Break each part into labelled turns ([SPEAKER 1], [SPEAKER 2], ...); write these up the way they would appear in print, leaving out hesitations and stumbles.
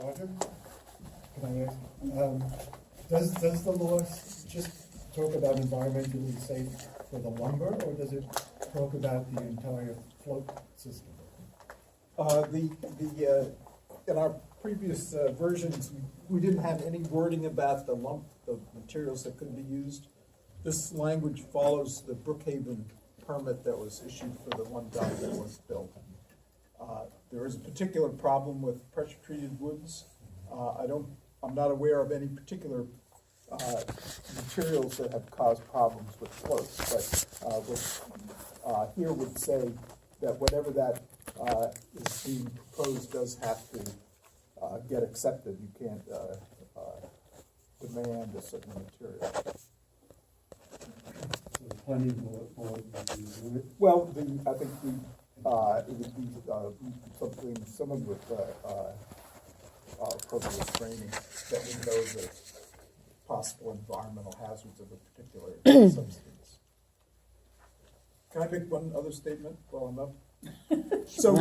[SPEAKER 1] Roger, can I ask, does the law just talk about environmentally safe for the lumber, or does it talk about the entire float system?
[SPEAKER 2] In our previous versions, we didn't have any wording about the materials that could be used. This language follows the Brookhaven permit that was issued for the one dock that was built. There is a particular problem with pressure-treated woods. I'm not aware of any particular materials that have caused problems with floats, but here would say that whatever that is being proposed does have to get accepted. You can't demand a certain material.
[SPEAKER 1] So plenty more do it.
[SPEAKER 2] Well, I think it would be someone with appropriate training that would know the possible environmental hazards of a particular substance. Can I make one other statement while I'm up? So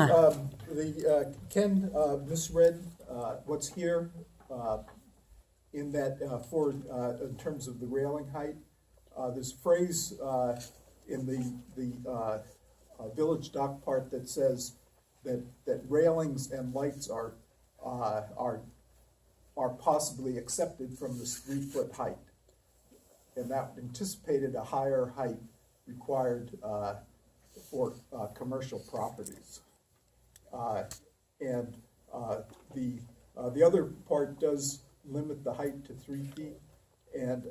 [SPEAKER 2] Ken misread what's here in that in terms of the railing height. This phrase in the village dock part that says that railings and lights are possibly accepted from this 3-foot height, and that anticipated a higher height required for commercial properties. And the other part does limit the height to 3 feet, and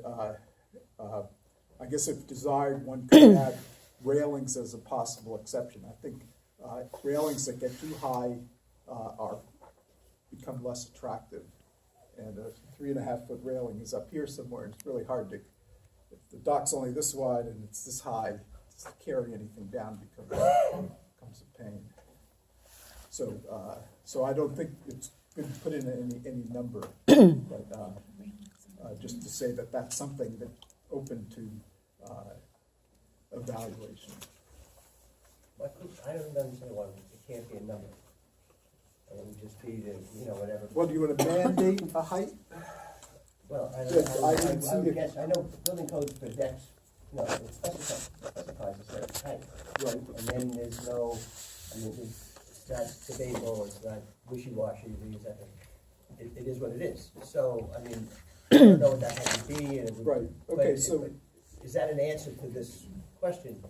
[SPEAKER 2] I guess if desired, one could add railings as a possible exception. I think railings that get too high become less attractive, and a 3.5-foot railing is up here somewhere, and it's really hard to, if the dock's only this wide and it's this high, to carry anything down becomes a pain. So I don't think it's good to put in any number, but just to say that that's something that's open to evaluation.
[SPEAKER 3] I don't understand why it can't be a number. It would just be the, whatever.
[SPEAKER 2] Well, do you want to mandate a height?
[SPEAKER 3] Well, I
[SPEAKER 2] didn't
[SPEAKER 3] guess, I know building codes for decks, it specifies a certain height.
[SPEAKER 2] Right.
[SPEAKER 3] And then there's no, it's not debatable, it's not wishy-washy, it is what it is. So, I don't know what that height would be, and it would.
[SPEAKER 2] Right, okay, so.
[SPEAKER 3] Is that an answer to this question?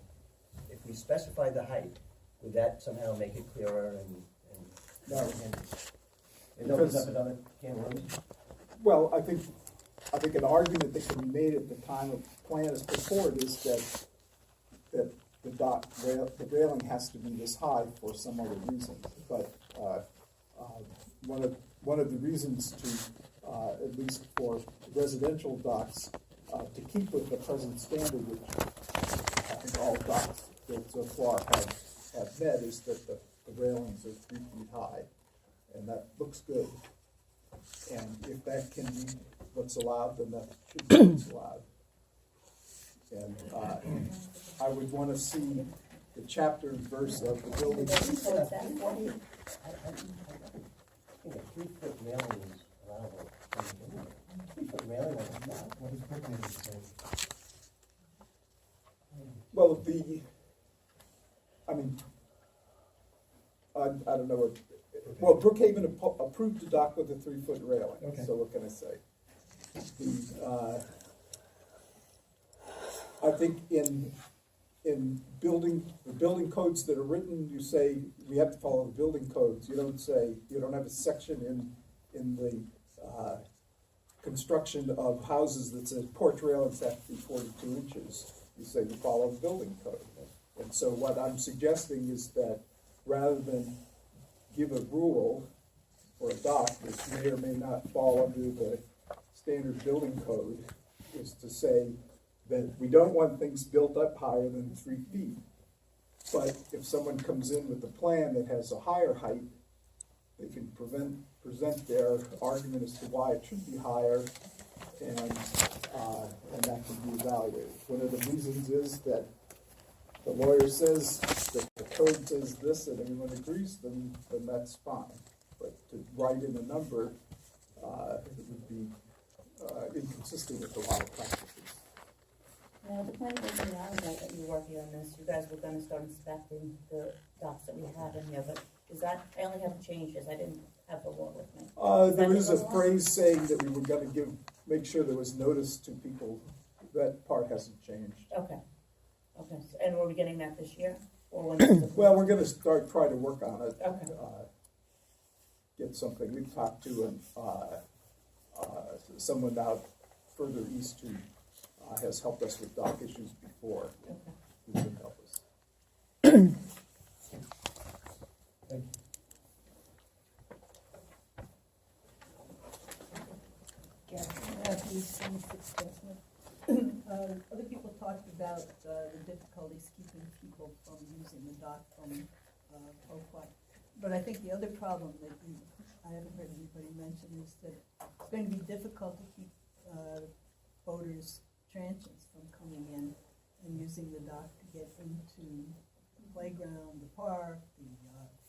[SPEAKER 3] If we specify the height, would that somehow make it clearer and
[SPEAKER 2] No.
[SPEAKER 3] it opens up another can of worms?
[SPEAKER 2] Well, I think an argument that can be made at the time of plan is put forward is that the railing has to be this high for some other reason. But one of the reasons to at least for residential docks to keep with the present standard, which I think all docks that so far have met, is that the railings are 3 feet high, and that looks good. And if that can be what's allowed, then that should be what's allowed. And I would want to see the chapter and verse of the building.
[SPEAKER 3] I think a 3-foot railing is allowable. 3-foot railing on a dock, what is Brookhaven say?
[SPEAKER 2] Well, I don't know what. Well, Brookhaven approved a dock with a 3-foot railing.
[SPEAKER 1] Okay.
[SPEAKER 2] So what can I say? I think in the building codes that are written, you say we have to follow the building codes. You don't have a section in the construction of houses that says porch railings have to be 42 inches. You say you follow the building code. And so what I'm suggesting is that rather than give a rule for a dock, which may or may not fall under the standard building code, is to say that we don't want things built up higher than 3 feet. But if someone comes in with a plan that has a higher height, they can present their argument as to why it should be higher, and that can be evaluated. One of the reasons is that the lawyer says that the code says this and everyone agrees, then that's fine. But to write in a number it would be inconsistent with a lot of practices.
[SPEAKER 4] Now, the plan was in the hours that you were working on this, you guys were gonna start inspecting the docks that we have in here, but is that, I only have changes, I didn't have the law with me.
[SPEAKER 2] There is a phrase saying that we were gonna make sure there was notice to people. That part hasn't changed.
[SPEAKER 4] Okay, and were we getting that this year, or when? is the-
[SPEAKER 2] Well, we're gonna try to work on it.
[SPEAKER 4] Okay.
[SPEAKER 2] Get something. We've talked to someone out further east who has helped us with dock issues before.
[SPEAKER 4] Okay.
[SPEAKER 2] Who can help us.
[SPEAKER 1] Thank you.
[SPEAKER 5] Other people talked about the difficulties keeping people from using the dock from Poquott. But I think the other problem that I haven't heard anybody mention is that it's going to be difficult to keep boaters, transients from coming in and using the dock to get into the playground, the park, the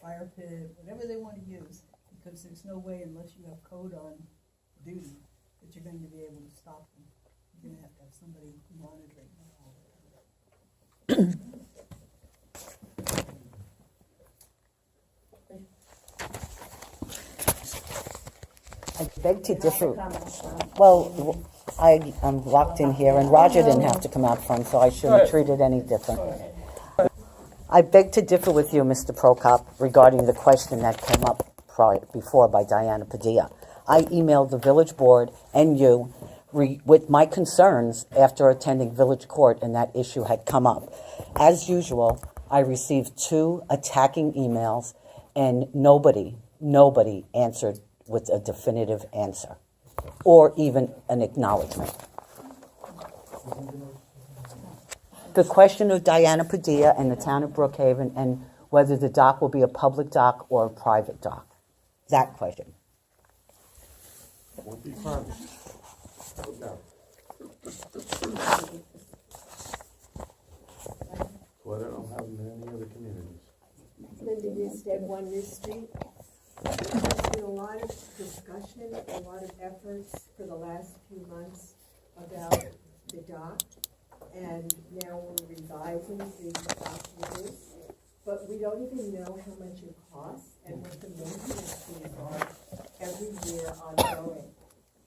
[SPEAKER 5] fire pit, whatever they want to use, because there's no way, unless you have code on duty, that you're going to be able to stop them. You're going to have somebody monitoring them all the time.
[SPEAKER 6] I beg to differ. Well, I'm locked in here, and Roger didn't have to come out front, so I shouldn't treat it any different. I beg to differ with you, Mr. Poquott, regarding the question that came up before by Diana Padilla. I emailed the village board and you with my concerns after attending village court, and that issue had come up. As usual, I received 2 attacking emails, and nobody answered with a definitive answer or even an acknowledgement. The question of Diana Padilla and the town of Brookhaven and whether the dock will be a public dock or a private dock. That question.
[SPEAKER 7] Won't be private. No. Well, I don't have in any other communities.
[SPEAKER 8] Linda Newstead, 1 New Street. There's been a lot of discussion, a lot of efforts for the last few months about the dock, and now we're revising the dock rules, but we don't even know how much it costs and what the maintenance fees are every year ongoing.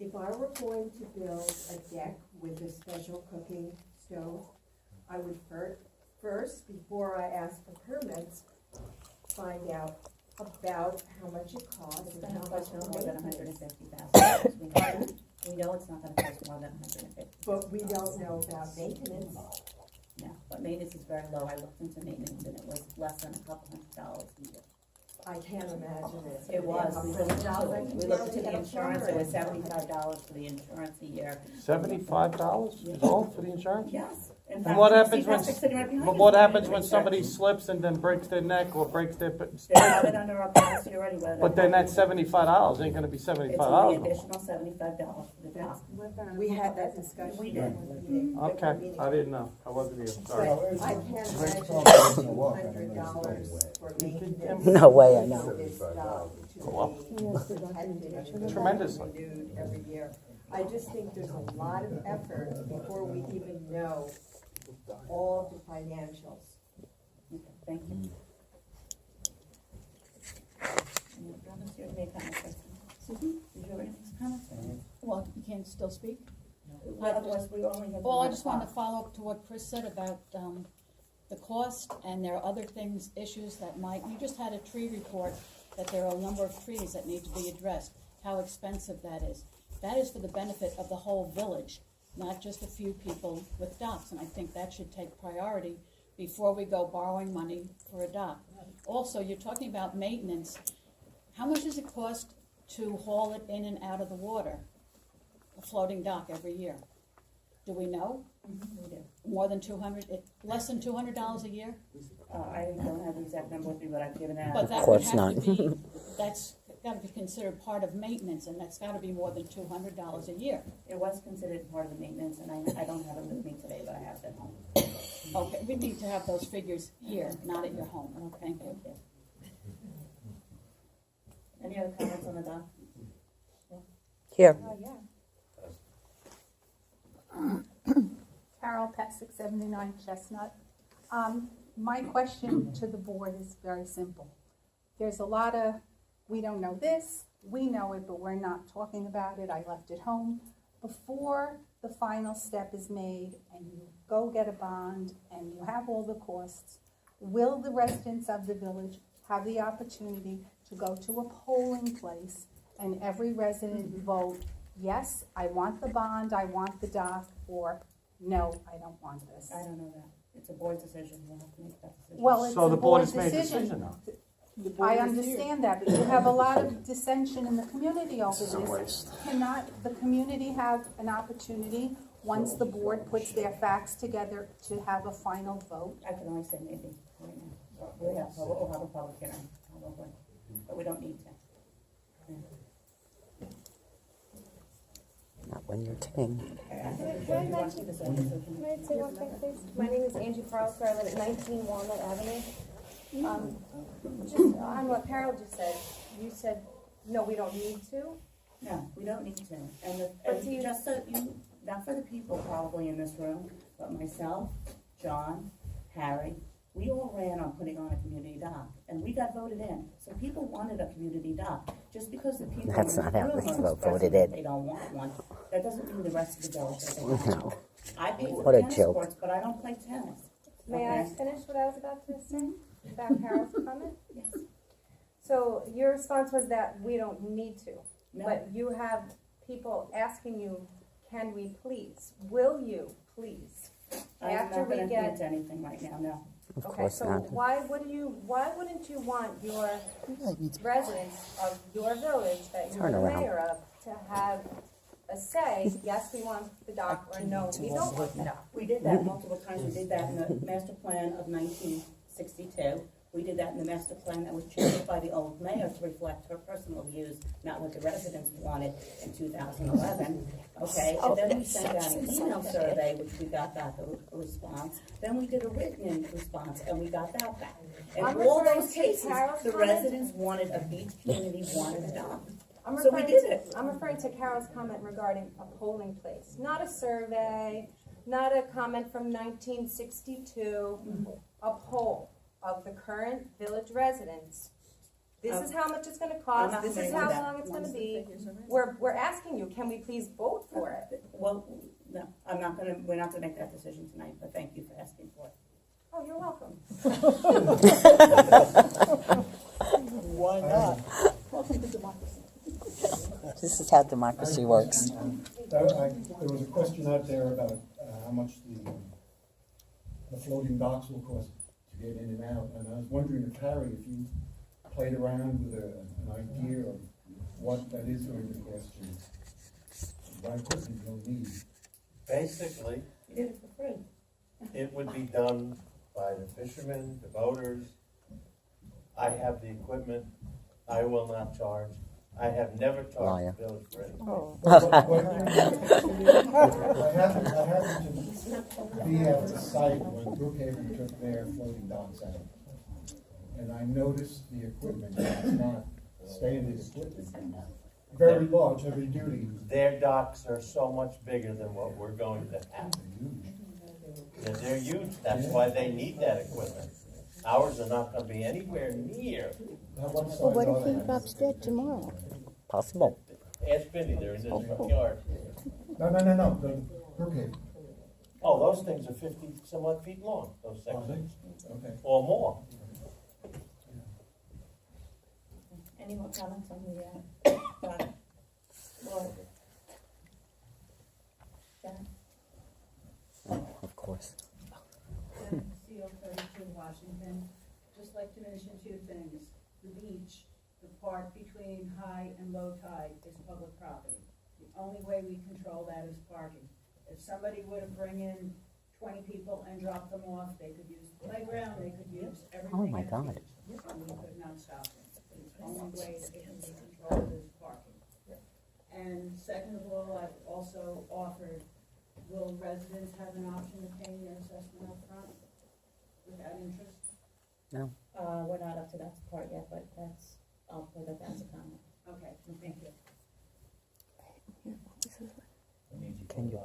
[SPEAKER 8] If I were going to build a deck with a special cooking stove, I would first, before I ask for permits, find out about how much it costs
[SPEAKER 4] It's
[SPEAKER 8] and
[SPEAKER 4] gonna
[SPEAKER 8] how much
[SPEAKER 4] cost no more than
[SPEAKER 8] $150,000.
[SPEAKER 4] We know it's not gonna cost more than $150,000.
[SPEAKER 8] But we don't know about maintenance.
[SPEAKER 4] No, but maintenance is very low. I looked into maintenance and it was less than a couple $100 a year.
[SPEAKER 8] I can't imagine it.
[SPEAKER 4] It was, we looked into it. We looked into the insurance, it was $75 for the insurance a year.
[SPEAKER 7] $75 is all for the insurance?
[SPEAKER 4] Yes. In
[SPEAKER 7] And
[SPEAKER 4] fact,
[SPEAKER 7] what
[SPEAKER 4] you see
[SPEAKER 7] happens when,
[SPEAKER 4] Patrick sitting right behind
[SPEAKER 7] but
[SPEAKER 4] us.
[SPEAKER 7] what happens when somebody slips and then breaks their neck or breaks their,
[SPEAKER 4] They have it under our policy already.
[SPEAKER 7] but then that $75 ain't gonna be
[SPEAKER 4] It's only
[SPEAKER 7] $75.
[SPEAKER 4] additional $75 for the dock.
[SPEAKER 8] We had that discussion.
[SPEAKER 4] We did.
[SPEAKER 7] Okay, I didn't know, I wasn't here, sorry.
[SPEAKER 8] I can't imagine $200 for maintenance.
[SPEAKER 6] No way, I know.
[SPEAKER 8] This dock
[SPEAKER 7] Well,
[SPEAKER 8] to be protected.
[SPEAKER 7] Tremendously.
[SPEAKER 8] Renewed every year. I just think there's a lot of effort before we even know all the financials.
[SPEAKER 4] Okay, thank you. Any comments? You have any comments? Susan, did you have any comments?
[SPEAKER 9] Well, you can still speak?
[SPEAKER 4] Well, otherwise, we only have.
[SPEAKER 9] Well, I just wanted to follow up to what Chris said about the cost, and there are other things, issues that you just had a tree report, that there are a number of trees that need to be addressed, how expensive that is. That is for the benefit of the whole village, not just a few people with docks, and I think that should take priority before we go borrowing money for a dock. Also, you're talking about maintenance. How much does it cost to haul it in and out of the water, a floating dock every year? Do we know?
[SPEAKER 4] We do.
[SPEAKER 9] More than less than $200 a year?
[SPEAKER 4] I don't have the exact number with me, but I've given out.
[SPEAKER 9] But that
[SPEAKER 6] Of
[SPEAKER 9] would
[SPEAKER 6] course
[SPEAKER 9] have to
[SPEAKER 6] not.
[SPEAKER 9] be, that's gotta be considered part of maintenance, and that's gotta be more than $200 a year.
[SPEAKER 4] It was considered part of the maintenance, and I don't have it with me today, but I have it at home.
[SPEAKER 9] Okay, we need to have those figures here, not at your home. Thank you.
[SPEAKER 4] Any other comments on the dock?
[SPEAKER 6] Here.
[SPEAKER 10] Carol Pesic, 79 Chestnut. My question to the board is very simple. There's a lot of, we don't know this, we know it, but we're not talking about it. I left it home. Before the final step is made and you go get a bond and you have all the costs, will the residents of the village have the opportunity to go to a polling place and every resident vote, yes, I want the bond, I want the dock, or no, I don't want this?
[SPEAKER 4] I don't know that. It's a board decision, we'll have to make that decision.
[SPEAKER 10] Well, it's
[SPEAKER 7] So
[SPEAKER 10] a
[SPEAKER 7] the board
[SPEAKER 10] board
[SPEAKER 7] has made a
[SPEAKER 10] decision.
[SPEAKER 7] decision now.
[SPEAKER 10] I understand that, but you have a lot of dissension in the community over this. Cannot the community have an opportunity, once the board puts their facts together, to have a final vote?
[SPEAKER 4] I can only say maybe right now. We'll have a public hearing, probably, but we don't need to.
[SPEAKER 6] Not when you're 10.
[SPEAKER 11] Can I mention, can I say one thing, please? My name is Angie Carlson, I live at 19 Walnut Avenue. Just on what Carol just said, you said, no, we don't need to.
[SPEAKER 4] No, we don't need to.
[SPEAKER 11] But do you-
[SPEAKER 4] Just so you, not for the people probably in this room, but myself, John, Harry, we all ran on putting on a community dock, and we got voted in. So people wanted a community dock. Just because the people
[SPEAKER 6] That's
[SPEAKER 4] in
[SPEAKER 6] not
[SPEAKER 4] the
[SPEAKER 6] how
[SPEAKER 4] room
[SPEAKER 6] they
[SPEAKER 4] are
[SPEAKER 6] voted
[SPEAKER 4] expressing
[SPEAKER 6] in.
[SPEAKER 4] that they don't want one, that doesn't mean the rest of the village doesn't want one.
[SPEAKER 6] No.
[SPEAKER 4] I pay for
[SPEAKER 6] What a
[SPEAKER 4] tennis
[SPEAKER 6] joke.
[SPEAKER 4] courts, but I don't play tennis.
[SPEAKER 11] May I
[SPEAKER 4] Okay?
[SPEAKER 11] finish what I was about to say about Carol's comment?
[SPEAKER 4] Yes.
[SPEAKER 11] So your response was that we don't need to,
[SPEAKER 4] No.
[SPEAKER 11] but you have people asking you, can we please? Will you please?
[SPEAKER 4] I'm
[SPEAKER 11] After
[SPEAKER 4] not
[SPEAKER 11] we
[SPEAKER 4] gonna
[SPEAKER 11] get-
[SPEAKER 4] commit to anything right now, no.
[SPEAKER 6] Of
[SPEAKER 11] Okay,
[SPEAKER 6] course
[SPEAKER 11] so
[SPEAKER 6] not.
[SPEAKER 11] why wouldn't you want your residents of your village that you're
[SPEAKER 6] Turn
[SPEAKER 11] the
[SPEAKER 6] around.
[SPEAKER 11] mayor of to have a say, yes, we want the dock, or no, we don't want the dock?
[SPEAKER 4] We did that multiple times. We did that in the master plan of 1962. We did that in the master plan that was changed by the old mayor to reflect her personal views, not what the residents wanted in 2011. Okay, and then we sent out an email survey, which we got back a response. Then we did a written response, and we got that back. In
[SPEAKER 11] I'm
[SPEAKER 4] all
[SPEAKER 11] referring
[SPEAKER 4] those
[SPEAKER 11] to
[SPEAKER 4] cases,
[SPEAKER 11] Carol's
[SPEAKER 4] the
[SPEAKER 11] comment.
[SPEAKER 4] residents wanted, of each community wanted a dock.
[SPEAKER 11] I'm
[SPEAKER 4] So we
[SPEAKER 11] referring
[SPEAKER 4] did
[SPEAKER 11] to,
[SPEAKER 4] it.
[SPEAKER 11] I'm referring to Carol's comment regarding a polling place, not a survey, not a comment from 1962, a poll of the current village residents. This is how much it's gonna
[SPEAKER 4] I'm
[SPEAKER 11] cost,
[SPEAKER 4] not
[SPEAKER 11] this
[SPEAKER 4] gonna
[SPEAKER 11] is
[SPEAKER 4] do
[SPEAKER 11] how
[SPEAKER 4] that.
[SPEAKER 11] long it's gonna be. We're asking you, can we please vote for it?
[SPEAKER 4] Well, no, we're not gonna make that decision tonight, but thank you for asking for it.
[SPEAKER 11] Oh, you're welcome.
[SPEAKER 3] Why not?
[SPEAKER 6] This is how democracy works.
[SPEAKER 1] There was a question out there about how much the floating docks will cost to get in and out, and I was wondering if Harry, if you played around with an idea of what that is going to cost you, what equipment you'll need.
[SPEAKER 12] Basically,
[SPEAKER 4] You did it for free.
[SPEAKER 12] it would be done by the fishermen, the boaters. I have the equipment, I will not charge. I have never
[SPEAKER 6] Liar.
[SPEAKER 12] charged the village for anything.
[SPEAKER 1] I happened to be at the site when Brookhaven took their floating docks out. And I noticed the equipment, it's not standard equipment. Very large, heavy duty.
[SPEAKER 12] Their docks are so much bigger than what we're going to have. They're huge, that's why they need that equipment. Ours are not gonna be anywhere near.
[SPEAKER 1] Now, what size
[SPEAKER 13] Well, what
[SPEAKER 1] are
[SPEAKER 13] if he
[SPEAKER 1] they?
[SPEAKER 13] drops dead tomorrow?
[SPEAKER 6] Possible.
[SPEAKER 12] Ask Benny, they're in his yard.
[SPEAKER 1] No, the Brookhaven.
[SPEAKER 12] Oh, those things are 50 some odd feet long, those
[SPEAKER 1] Are they?
[SPEAKER 12] sections,
[SPEAKER 1] Okay.
[SPEAKER 12] or more.
[SPEAKER 4] Any more comments on the, Laura? Jen?
[SPEAKER 6] Of course.
[SPEAKER 5] CO 32 Washington, just like to mention two things. The beach, the part between high and low tide is public property. The only way we control that is parking. If somebody were to bring in 20 people and drop them off, they could use the playground, they could use everything.
[SPEAKER 6] Oh, my
[SPEAKER 5] at the
[SPEAKER 6] God.
[SPEAKER 5] beach, and we could not stop them. The only way that it can be controlled is parking. And second of all, I've also offered, will residents have an option of paying their assessment up front without interest?
[SPEAKER 6] No.
[SPEAKER 4] We're not up to that part yet, but I'll put that as a comment.
[SPEAKER 5] Okay, thank you.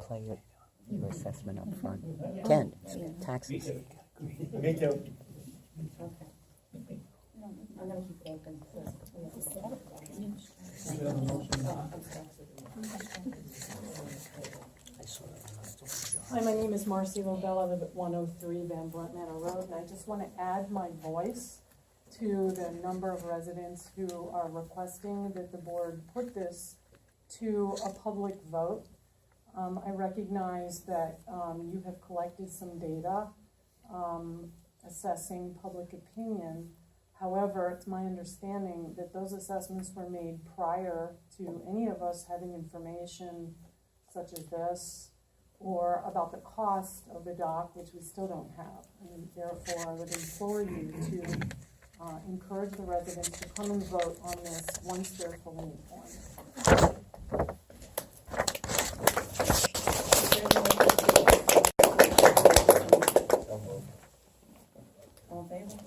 [SPEAKER 6] pay your assessment up front. Can, taxes.
[SPEAKER 12] Me too.
[SPEAKER 4] I'm gonna keep it open.
[SPEAKER 13] Hi, my name is Marcy Lobel. I live at 103 Van Brunt Manor Road, and I just want to add my voice to the number of residents who are requesting that the board put this to a public vote. I recognize that you have collected some data assessing public opinion. However, it's my understanding that those assessments were made prior to any of us having information such as this, or about the cost of the dock, which we still don't have. And therefore, I would implore you to encourage the residents to come and vote on this once they're fully informed.
[SPEAKER 4] All in favor?